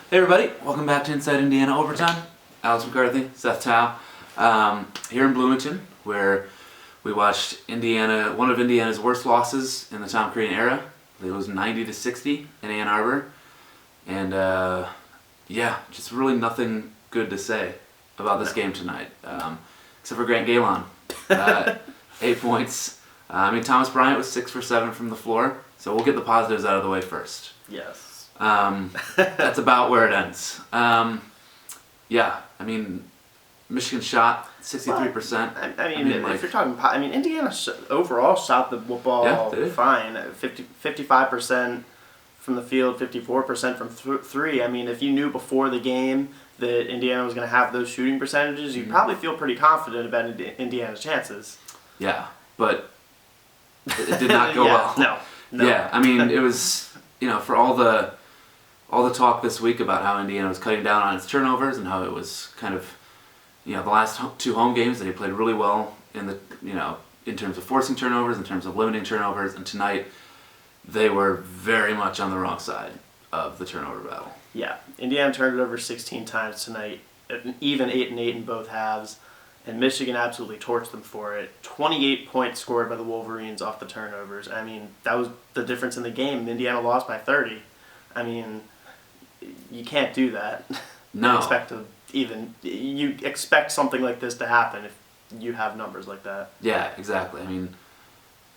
Hey everybody, welcome back to Inside Indiana Overtime. Alex McCarthy, Seth Tao, here in Bloomington, where we watched Indiana, one of Indiana's worst losses in the Tom Crean era. They lose 90-60 in Ann Arbor, and just really nothing good to say about this game tonight, except for Grant Galen, 8 points. Thomas Bryant was 6 for 7 from the floor, so we'll get the positives out of the way first. Yes. That's about where it ends. Michigan shot 63%. If you're talking, Indiana overall shot the ball fine. 55% from the field, 54% from three. If you knew before the game that Indiana was going to have those shooting percentages, you'd probably feel pretty confident about Indiana's chances. Yeah, but it did not go well. No. Yeah, it was, for all the talk this week about how Indiana was cutting down on its turnovers and how it was kind of, the last two home games they played really well in terms of forcing turnovers, in terms of limiting turnovers, and tonight they were very much on the wrong side of the turnover battle. Yeah, Indiana turned it over 16 times tonight, even 8-8 in both halves, and Michigan absolutely torched them for it. 28 points scored by the Wolverines off the turnovers. That was the difference in the game. Indiana lost by 30. You can't do that. No. You expect something like this to happen if you have numbers like that. Yeah, exactly.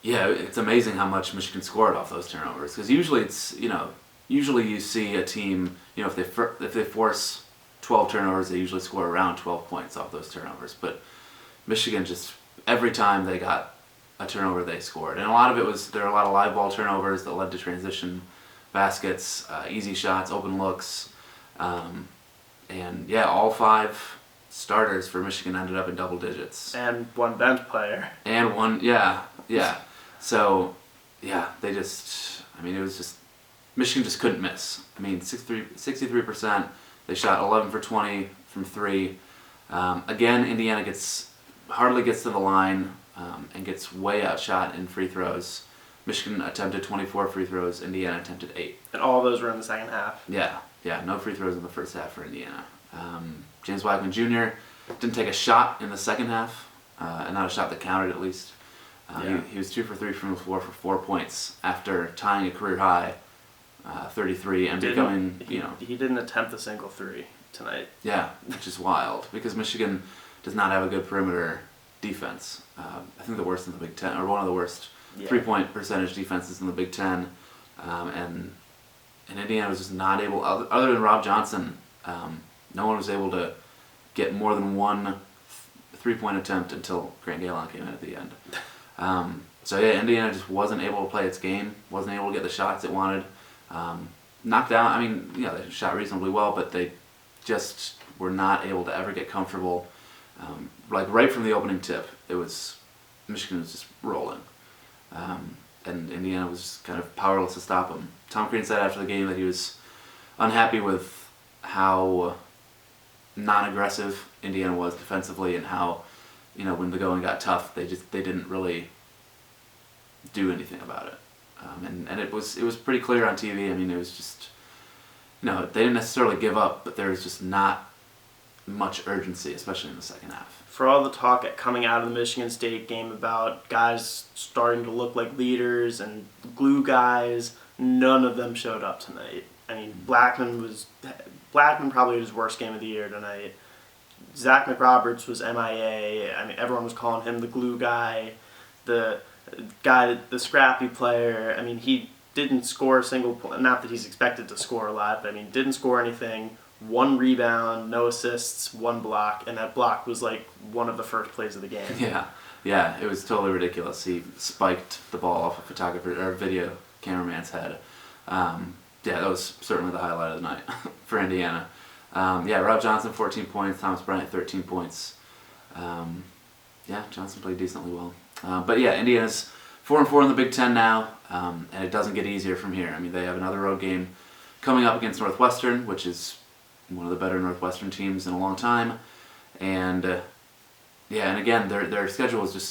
It's amazing how much Michigan scored off those turnovers, because usually you see a team, if they force 12 turnovers, they usually score around 12 points off those turnovers. But Michigan just, every time they got a turnover, they scored. And a lot of it was, there were a lot of live ball turnovers that led to transition baskets, easy shots, open looks. All five starters for Michigan ended up in double digits. And one bench player. And one, yeah. So, they just, it was just, Michigan just couldn't miss. 63%. They shot 11 for 20 from three. Again, Indiana hardly gets to the line and gets way outshot in free throws. Michigan attempted 24 free throws. Indiana attempted 8. And all those were in the second half. Yeah. No free throws in the first half for Indiana. James Blackmon Jr. didn't take a shot in the second half, and not a shot that counted at least. He was 2 for 3 from the floor for 4 points after tying a career high 33 and becoming, He didn't attempt a single three tonight. Yeah, which is wild because Michigan does not have a good perimeter defense. I think the worst in the Big Ten, or one of the worst three-point percentage defenses in the Big Ten. And Indiana was just not able, other than Rob Johnson, no one was able to get more than one three-point attempt until Grant Galen came in at the end. Indiana just wasn't able to play its game, wasn't able to get the shots it wanted. Knocked down, they shot reasonably well, but they just were not able to ever get comfortable. Right from the opening tip, Michigan was just rolling. And Indiana was just kind of powerless to stop them. Tom Crean said after the game that he was unhappy with how non-aggressive Indiana was defensively, and how, when the going got tough, they didn't really do anything about it. And it was pretty clear on TV. It was just, they didn't necessarily give up, but there was just not much urgency, especially in the second half. For all the talk coming out of the Michigan State game about guys starting to look like leaders and glue guys, none of them showed up tonight. Blackmon probably had his worst game of the year tonight. Zach McRoberts was MIA. Everyone was calling him the glue guy, the scrappy player. He didn't score a single point. Not that he's expected to score a lot, but didn't score anything. 1 rebound, no assists, 1 block, and that block was one of the first plays of the game. Yeah, it was totally ridiculous. He spiked the ball off a photographer or video cameraman's head. That was certainly the highlight of the night for Indiana. Rob Johnson 14 points, Thomas Bryant 13 points. Johnson played decently well. Indiana's 4-4 in the Big Ten now, and it doesn't get easier from here. They have another road game coming up against Northwestern, which is one of the better Northwestern teams in a long time. And again, their schedule is just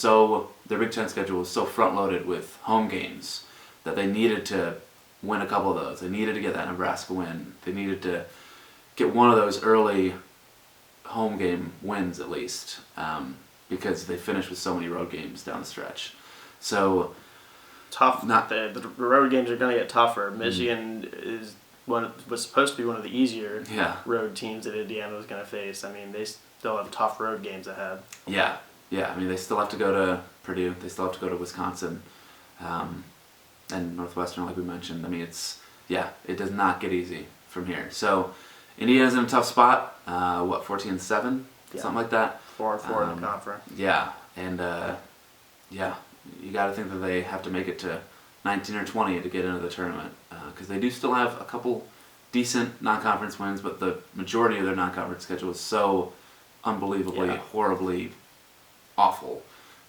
their Big Ten schedule is so front-loaded with home games that they needed to win a couple of those. They needed to get that Nebraska win. They needed to get one of those early home game wins at least, because they finished with so many road games down the stretch. So tough. The road games are going to get tougher. Michigan was supposed to be one of the easier road teams that Indiana was going to face. I mean, they still have tough road games ahead. Yeah. I mean, they still have to go to Purdue. They still have to go to Wisconsin, and Northwestern, like we mentioned. I mean, it does not get easy from here. So Indiana's in a tough spot. 14-7, something like that. 4-4 in the conference. Yeah, and you got to think that they have to make it to 19 or 20 to get into the tournament, because they do still have a couple decent non-conference wins, but the majority of their non-conference schedule is so unbelievably, horribly awful,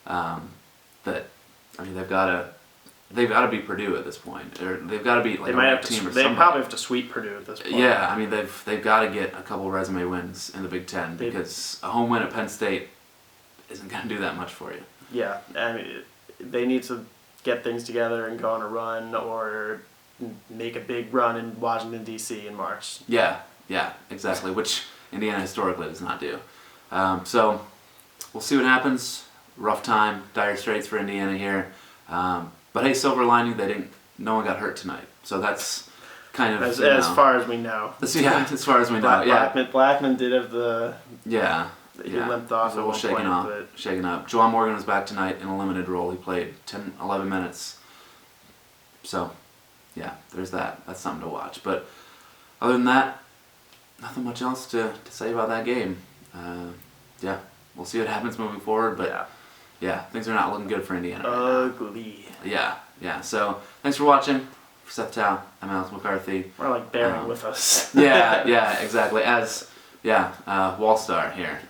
that I mean they've got to beat Purdue at this point, or they've got to beat like a team or something. They probably have to sweep Purdue at this point. Yeah, I mean they've got to get a couple resume wins in the Big Ten, because a home win at Penn State isn't going to do that much for you. Yeah, I mean they need to get things together and go on a run, or make a big run in Washington D.C. in March. Yeah, exactly, which Indiana historically does not do. So we'll see what happens. Rough time, dire straits for Indiana here. But hey, silver lining, no one got hurt tonight. So that's kind of as far as we know. As far as we know. Blackmon did have the he limped off. So we'll shaken up. Juwan Morgan was back tonight in a limited role. He played 10-11 minutes. So yeah, there's that. That's something to watch. But other than that, nothing much else to say about that game. We'll see what happens moving forward. But things are not looking good for Indiana. Ugly. Yeah. So thanks for watching. For Seth Tao, I'm Alex McCarthy. Or like bearing with us. Yeah, exactly. As Wall Star here.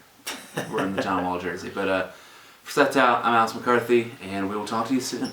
We're in the John Wall jersey. But for Seth Tao, I'm Alex McCarthy, and we will talk to you soon.